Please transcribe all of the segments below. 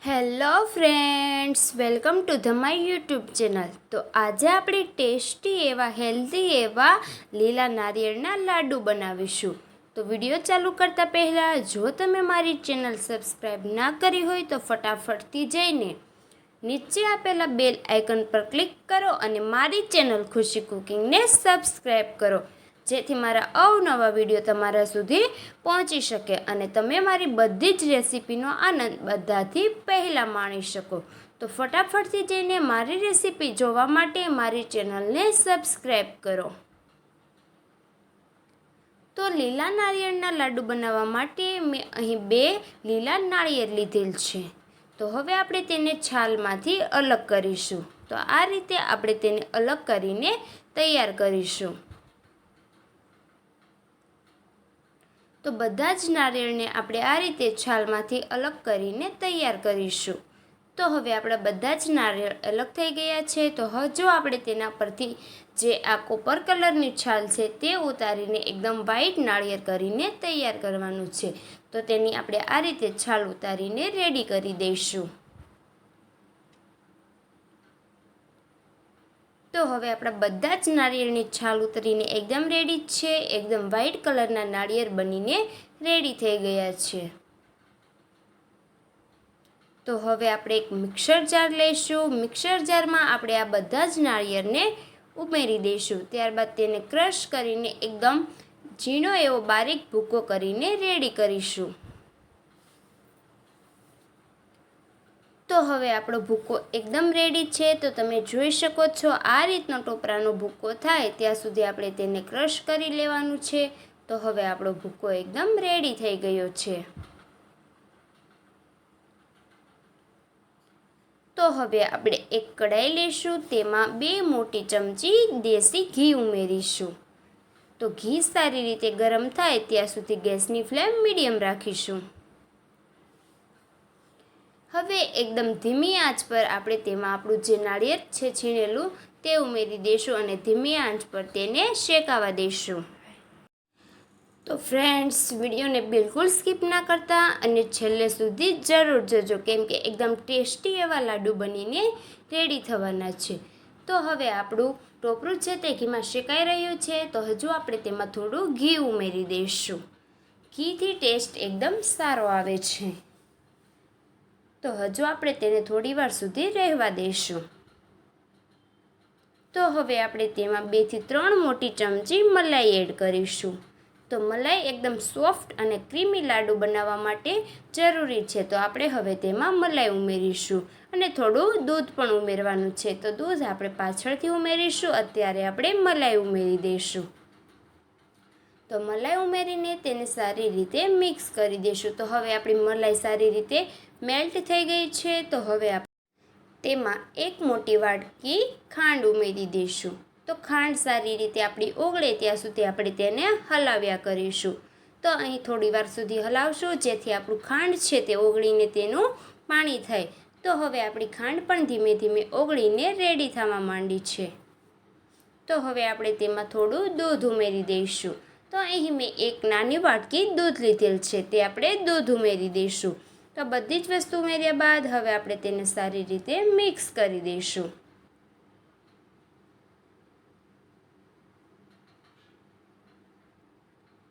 Hello friends, welcome to the my YouTube channel. તો આજે આપણે ટેસ્ટી એવા હેલ્ધી એવા લીલા નારિયેળના લાડુ બનાવીશું. તો વિડીયો ચાલુ કરતાં પહેલાં જો તમે મારી ચેનલ સબસ્ક્રાઈબ ના કરી હોય તો ફટાફટથી જઈને નીચે આપેલા બેલ આઇકન પર ક્લિક કરો અને મારી ચેનલ ખુશી કુકિંગને સબસ્ક્રાઈબ કરો, જેથી મારા અવનવા વિડીયો તમારા સુધી પહોંચી શકે અને તમે મારી બધી જ રેસીપીનો આનંદ બધાથી પહેલાં માણી શકો. તો ફટાફટથી જઈને મારી રેસીપી જોવા માટે મારી ચેનલને સબસ્ક્રાઈબ કરો. તો લીલા નાળિયેરના લાડુ બનાવવા માટે મેં અહીં 2 લીલા નાળિયેર લીધેલ છે. તો હવે આપણે તેને છાલમાંથી અલગ કરીશું. તો આ રીતે આપણે તેને અલગ કરીને તૈયાર કરીશું. તો બધા જ નારિયેળને આપણે આ રીતે છાલમાંથી અલગ કરીને તૈયાર કરીશું. તો હવે આપણા બધા જ નારિયેળ અલગ થઈ ગયા છે. તો હજુ આપણે તેના પરથી જે આ કોપર કલરની છાલ છે તે ઉતારીને એકદમ વ્હાઈટ નાળિયેર કરીને તૈયાર કરવાનું છે. તો તેની આપણે આ રીતે છાલ ઉતારીને રેડી કરી દઈશું. તો હવે આપણા બધા જ નારિયેળની છાલ ઉતરીને એકદમ રેડી છે. એકદમ વ્હાઈટ કલરના નાળિયેર બનીને રેડી થઈ ગયા છે. તો હવે આપણે એક મિક્સર જાર લઈશું. મિક્સર જારમાં આપણે આ બધા જ નાળિયેરને ઉમેરી દઈશું. ત્યારબાદ તેને ક્રશ કરીને એકદમ ઝીણો એવો બારીક ભૂકો કરીને રેડી કરીશું. તો હવે આપણો ભૂકો એકદમ રેડી છે. તો તમે જોઈ શકો છો આ રીતનો ટોપરાનો ભૂકો થાય ત્યાં સુધી આપણે તેને ક્રશ કરી લેવાનું છે. તો હવે આપણો ભૂકો એકદમ રેડી થઈ ગયો છે. તો હવે આપણે એક કઢાઈ લઈશું. તેમાં 2 મોટી ચમચી દેશી ઘી ઉમેરીશું. તો ઘી સારી રીતે ગરમ થાય ત્યાં સુધી ગેસની ફ્લેમ મીડિયમ રાખીશું. હવે એકદમ ધીમી આંચ પર આપણે તેમાં આપણું જે નાળિયેર છે છીણેલું તે ઉમેરી દઈશું અને ધીમી આંચ પર તેને શેકાવા દઈશું. તો ફ્રેન્ડ્સ, વિડીયોને બિલકુલ સ્કીપ ના કરતા અને છેલ્લે સુધી જરૂર જોજો, કેમ કે એકદમ ટેસ્ટી એવા લાડુ બનીને રેડી થવાના છે. તો હવે આપણું ટોપરું છે તે ઘીમાં શેકાઈ રહ્યું છે. તો હજુ આપણે તેમાં થોડું ઘી ઉમેરી દઈશું. ઘીથી ટેસ્ટ એકદમ સારો આવે છે. તો હજુ આપણે તેને થોડી વાર સુધી રહેવા દઈશું. તો હવે આપણે તેમાં 2 થી 3 મોટી ચમચી મલાઈ એડ કરીશું. તો મલાઈ એકદમ સોફ્ટ અને ક્રીમી લાડુ બનાવવા માટે જરૂરી છે. તો આપણે હવે તેમાં મલાઈ ઉમેરીશું અને થોડું દૂધ પણ ઉમેરવાનું છે. તો દૂધ આપણે પાછળથી ઉમેરીશું, અત્યારે આપણે મલાઈ ઉમેરી દઈશું. તો મલાઈ ઉમેરીને તેને સારી રીતે મિક્સ કરી દઈશું. તો હવે આપણી મલાઈ સારી રીતે મેલ્ટ થઈ ગઈ છે. તો હવે આપણે તેમાં 1 મોટી વાટકી ખાંડ ઉમેરી દઈશું. તો ખાંડ સારી રીતે આપણી ઓગળે ત્યાં સુધી આપણે તેને હલાવ્યા કરીશું. તો અહીં થોડી વાર સુધી હલાવશું, જેથી આપણું ખાંડ છે તે ઓગળીને તેનું પાણી થાય. તો હવે આપણી ખાંડ પણ ધીમે ધીમે ઓગળીને રેડી થવા માંડી છે. તો હવે આપણે તેમાં થોડું દૂધ ઉમેરી દઈશું. તો અહીં મેં 1 નાની વાટકી દૂધ લીધેલ છે, તે આપણે દૂધ ઉમેરી દઈશું. તો બધી જ વસ્તુ ઉમેર્યા બાદ હવે આપણે તેને સારી રીતે મિક્સ કરી દઈશું.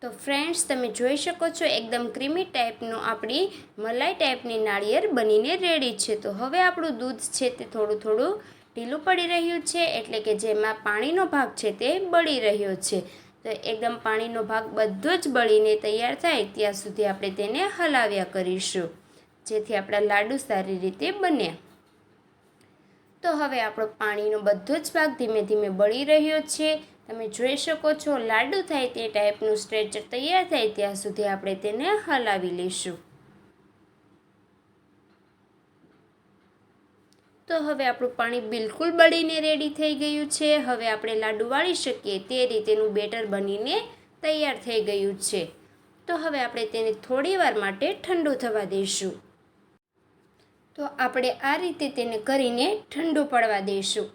તો ફ્રેન્ડ્સ, તમે જોઈ શકો છો એકદમ ક્રીમી ટાઈપનું આપણી મલાઈ ટાઈપની નાળિયેર બનીને રેડી છે. તો હવે આપણું દૂધ છે તે થોડું થોડું ઢીલું પડી રહ્યું છે, એટલે કે જેમાં પાણીનો ભાગ છે તે બળી રહ્યો છે. તો એકદમ પાણીનો ભાગ બધો જ બળીને તૈયાર થાય ત્યાં સુધી આપણે તેને હલાવ્યા કરીશું, જેથી આપણા લાડુ સારી રીતે બને. તો હવે આપણો પાણીનો બધો જ ભાગ ધીમે ધીમે બળી રહ્યો છે. તમે જોઈ શકો છો લાડુ થાય તે ટાઈપનું સ્ટ્રેચર તૈયાર થાય ત્યાં સુધી આપણે તેને હલાવી લઈશું. તો હવે આપણું પાણી બિલકુલ બળીને રેડી થઈ ગયું છે. હવે આપણે લાડુ વાળી શકીએ તે રીતેનું બેટર બનીને તૈયાર થઈ ગયું છે. તો હવે આપણે તેને થોડી વાર માટે ઠંડુ થવા દઈશું. તો આપણે આ રીતે તેને કરીને ઠંડુ પડવા દઈશું.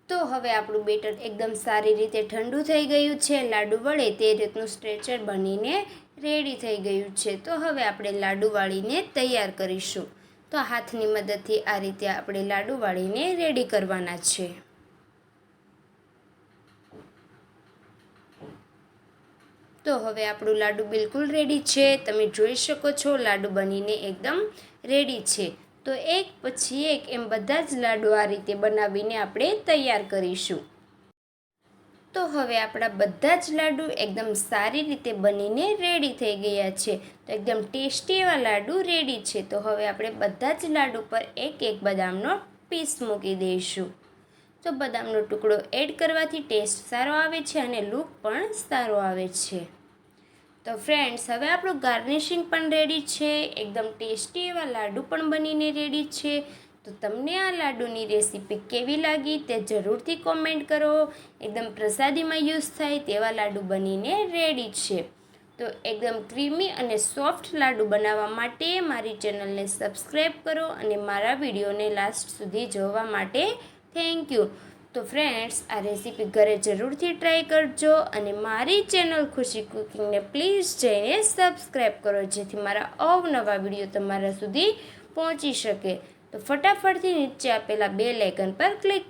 તો હવે આપણું બેટર એકદમ સારી રીતે ઠંડુ થઈ ગયું છે. લાડુ વળે તે રીતનું સ્ટ્રેચર બનીને રેડી થઈ ગયું છે. તો હવે આપણે લાડુ વાળીને તૈયાર કરીશું. તો હાથની મદદથી આ રીતે આપણે લાડુ વાળીને રેડી કરવાના છે. તો હવે આપણું લાડુ બિલકુલ રેડી છે. તમે જોઈ શકો છો લાડુ બનીને એકદમ રેડી છે. તો એક પછી એક એમ બધા જ લાડુ આ રીતે બનાવીને આપણે તૈયાર કરીશું. તો હવે આપણા બધા જ લાડુ એકદમ સારી રીતે બનીને રેડી થઈ ગયા છે. તો એકદમ ટેસ્ટી એવા લાડુ રેડી છે. તો હવે આપણે બધા જ લાડુ પર એક એક બદામનો પીસ મૂકી દઈશું. તો બદામનો ટુકડો એડ કરવાથી ટેસ્ટ સારો આવે છે અને લુક પણ સારો આવે છે. તો ફ્રેન્ડ્સ, હવે આપણું ગાર્નિશિંગ પણ રેડી છે. એકદમ ટેસ્ટી એવા લાડુ પણ બનીને રેડી છે. તો તમને આ લાડુની રેસીપી કેવી લાગી તે જરૂરથી કોમેન્ટ કરો. એકદમ પ્રસાદીમાં યુઝ થાય તેવા લાડુ બનીને રેડી છે. તો એકદમ ક્રીમી અને સોફ્ટ લાડુ બનાવવા માટે મારી ચેનલને સબસ્ક્રાઈબ કરો અને મારા વિડીયોને લાસ્ટ સુધી જોવા માટે થેન્ક યુ. તો ફ્રેન્ડ્સ, આ રેસીપી ઘરે જરૂરથી ટ્રાય કરજો અને મારી ચેનલ ખુશી કુકિંગને પ્લીઝ જઈને સબસ્ક્રાઈબ કરો, જેથી મારા અવનવા વિડીયો તમારા સુધી પહોંચી શકે. તો ફટાફટથી નીચે આપેલા બેલ આઇકન પર ક્લિક